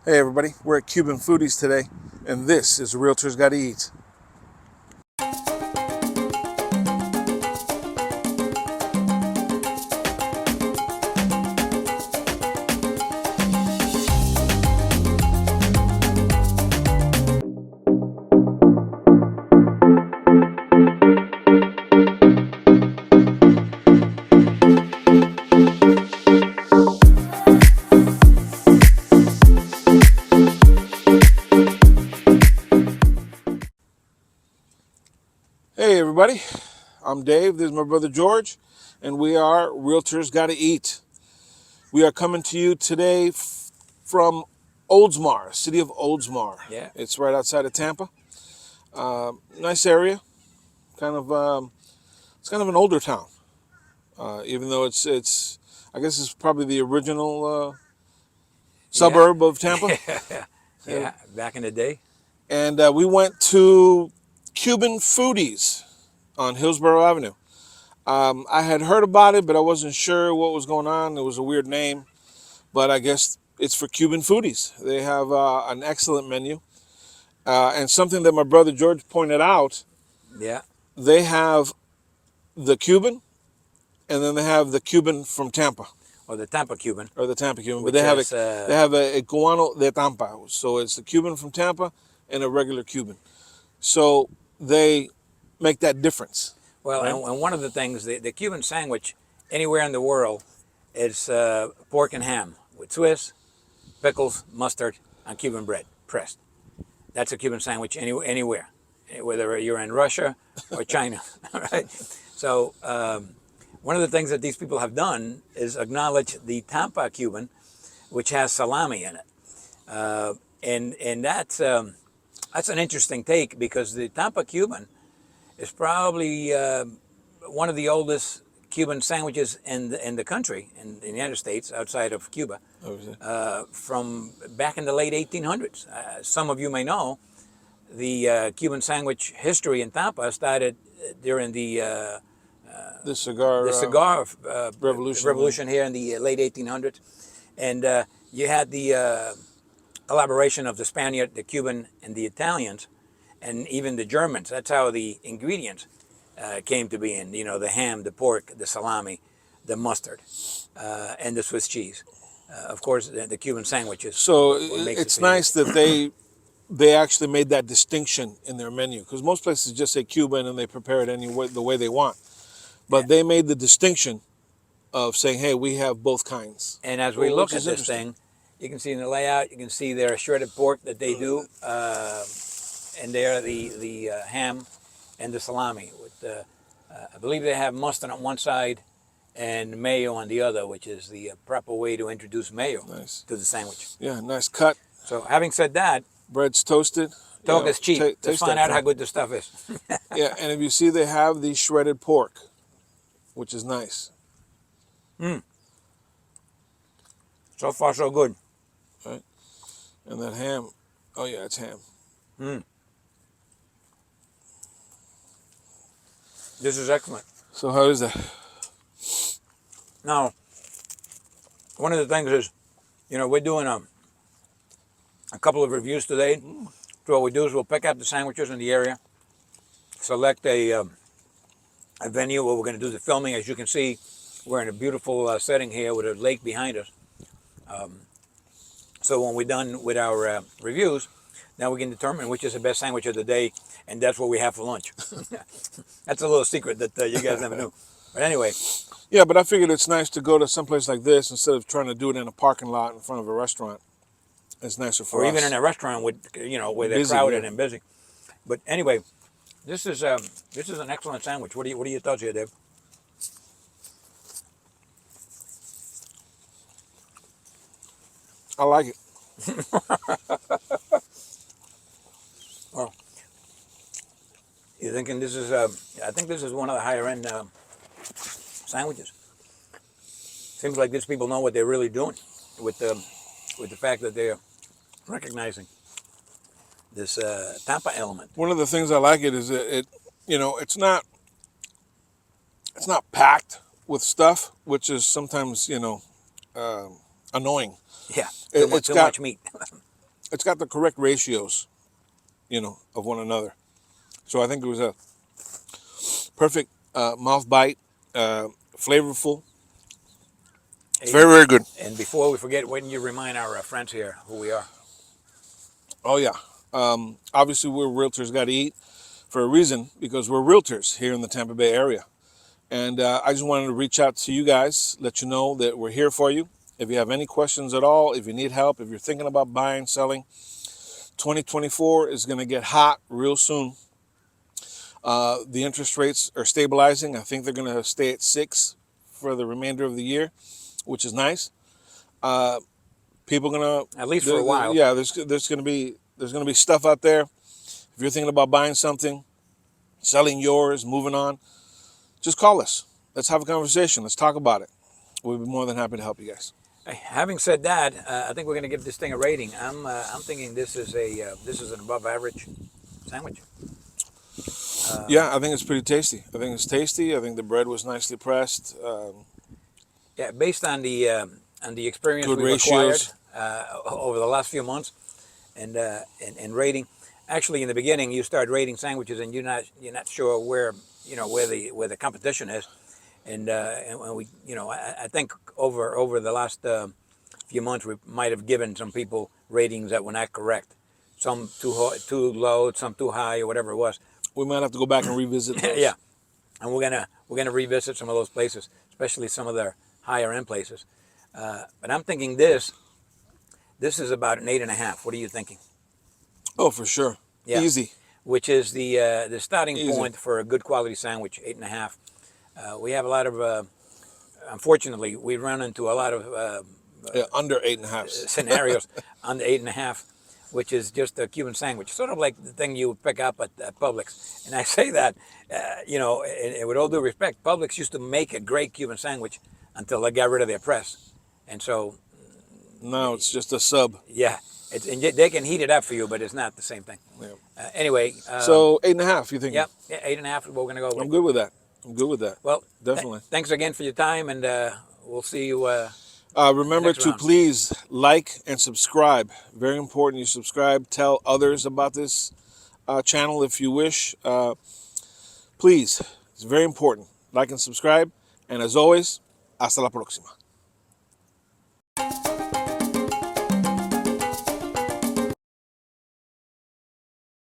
Hey everybody, we're at Cuban Foodies today, and this is Realtors Gotta Eat. Hey everybody, I'm Dave, this is my brother George, and we are Realtors Gotta Eat. We are coming to you today from Oldsmar, city of Oldsmar. Yeah. It's right outside of Tampa. Nice area, kind of, it's kind of an older town, even though it's, I guess it's probably the original suburb of Tampa. Yeah. Yeah. Back in the day. And we went to Cuban Foodies on Hillsborough Avenue. I had heard about it, but I wasn't sure what was going on. It was a weird name, but I guess it's for Cuban foodies. They have an excellent menu. And something that my brother George pointed out, Yeah. they have the Cuban, and then they have the Cuban from Tampa, Or the Tampa Cuban, or the Tampa Cuban. But which is they have a Cubano de Tampa. So it's the Cuban from Tampa and a regular Cuban. So they make that difference. well, Right. and one of the things, the Cuban sandwich anywhere in the world is pork and ham with Swiss, pickles, mustard, and Cuban bread pressed. That's a Cuban sandwich anywhere, whether you're in Russia or China. Right. So one of the things that these people have done is acknowledge the Tampa Cuban, which has salami in it, and that's an interesting take because the Tampa Cuban is probably one of the oldest Cuban sandwiches in the country, in the United States, outside of Cuba, from back in the late 1800s. Some of you may know the Cuban sandwich history in Tampa started during the cigar revolution here in the late 1800s, and you had the collaboration of the Spaniard, the Cuban, and the Italians, and even the Germans. That's how the ingredients came to be in. You know, the ham, the pork, the salami, the mustard, and the Swiss cheese. Of course, the Cuban sandwiches. So it's nice that they actually made that distinction in their menu, because most places just say Cuban and they prepare it the way they want. But they made the distinction of saying, hey, we have both kinds. And as we look at this thing, you can see in the layout, you can see their shredded pork that they do, and there the ham and the salami. With I believe they have mustard on one side and mayo on the other, which is the proper way to introduce mayo to the sandwich. Yeah, nice cut. So having said that, bread's toasted. Talk is cheap. Let's find out how good the stuff is. Yeah, and if you see, they have the shredded pork, which is nice. So far, so good. Right. And that ham, oh yeah, it's ham. This is excellent. So how is that? Now, one of the things is, you know, we're doing a couple of reviews today. So what we do is we'll pick out the sandwiches in the area, select a venue where we're going to do the filming. As you can see, we're in a beautiful setting here with a lake behind us. So when we're done with our reviews, now we can determine which is the best sandwich of the day, and that's what we have for lunch. That's a little secret that you guys never knew. But anyway. Yeah, but I figured it's nice to go to someplace like this instead of trying to do it in a parking lot in front of a restaurant. It's nicer for us. Or even in a restaurant with, you know, where they're busy, crowded and busy. But anyway, this is an excellent sandwich. What are your thoughts here, Dave? I like it. Well, you're thinking this is? I think this is one of the higher end sandwiches. Seems like these people know what they're really doing with the fact that they're recognizing this Tampa element. One of the things I like it is that it's not packed with stuff, which is sometimes annoying. Yeah, too much meat. it's got the correct ratios, of one another. So I think it was a perfect mouth bite, flavorful. It's Hey, very, very good. and before we forget, when you remind our friends here who we are. Oh yeah. Obviously, we're realtors got to eat for a reason because we're realtors here in the Tampa Bay area. And I just wanted to reach out to you guys, let you know that we're here for you. If you have any questions at all, if you need help, if you're thinking about buying, selling, 2024 is going to get hot real soon. The interest rates are stabilizing. I think they're going to stay at 6 for the remainder of the year, which is nice. People gonna At least for a while. yeah. There's gonna be stuff out there. If you're thinking about buying something, selling yours, moving on, just call us. Let's have a conversation. Let's talk about it. We'll be more than happy to help you guys. Hey, having said that, I think we're going to give this thing a rating. I'm thinking this is an above average sandwich. Yeah, I think it's pretty tasty. I think it's tasty. I think the bread was nicely pressed. Yeah, based on the experience Good we've ratios. acquired over the last few months, and rating. Actually, in the beginning, you start rating sandwiches, and you're not sure where the competition is, and we I think over the last few months we might have given some people ratings that were not correct, some too low, some too high, or whatever it was. We might have to go back and revisit those. Yeah, and we're gonna revisit some of those places, especially some of their higher end places. But I'm thinking this is about an 8.5. What are you thinking? Oh, for sure. Yeah. Easy. Which is the starting Easy. point for a good quality sandwich, 8.5. We have a lot of, unfortunately, we run into a lot of Yeah, under 8.5. scenarios on the 8.5, which is just a Cuban sandwich, sort of like the thing you pick up at Publix. And I say that, with all due respect, Publix used to make a great Cuban sandwich until they got rid of their press, and so No, it's just a sub. yeah, and they can heat it up for you, but it's not the same thing. Yeah. Anyway, So 8.5. You think? yeah, 8.5 is what we're gonna go with. I'm good with that. I'm good with that. Well, Definitely. thanks again for your time, and we'll see you. Remember next to round. please like and subscribe. Very important you subscribe. Tell others about this channel if you wish. Please, it's very important. Like and subscribe. And as always, hasta la próxima.